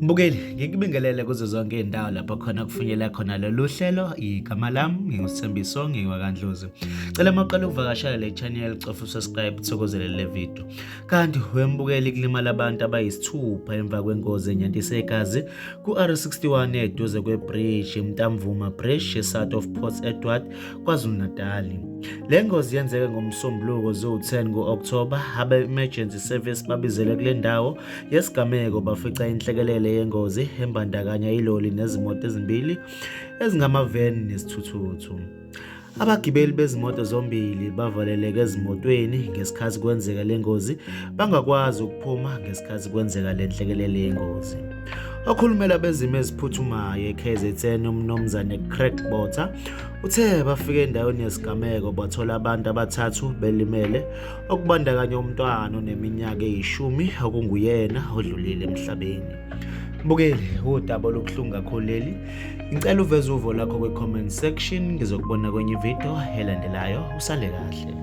Mbukeli, ngikubingelele kuzo zonke iy'ndawo lapho khona kufinyela khona lolu hlelo. Igama lami nginguSithembiso, ngiwakandlozi. Cela mawuqala ukuvakashela le channel, cofa usubscribe, thokozele le video. Kanti wembukeli kulimala abantu abayisithupha emva kwengozi enyandisa igazi ku-R61 eduze kwebridge iMtamvuma Bridge eSouth of Port Edward, KwaZulu-Natal. Le ngozi yenzeke ngomsombuluko ziwu-10 ku-October. Abe-emergency service babizele kule ndawo yesigameko bafica inhlekelele yengozi embandakanya iloli nezimoto ezimbili ezingamaveni nesithuthuthu. Abagibeli bezimoto zombili bavaleleke ezimotweni ngesikhathi kwenzeka le ngozi, bangakwazi ukuphuma ngesikhathi kwenzeka le nhlekelele yengozi. Okhulumela bezimo eziphuthumayo eKZN umnumzane Crackbotha uthe bafike endaweni yesigameko bathola abantu abathathu belimele, okubandakanya umntwana oneminyaka eyi-10 okunguyena odlulile emhlabeni. Mbukeli, udaba olubuhlungu kakhulu leli. Ngicela uveze uvo lakho kwi-comment section. Ngizokubona kwenye ividiyo elandelayo. Usale kahle.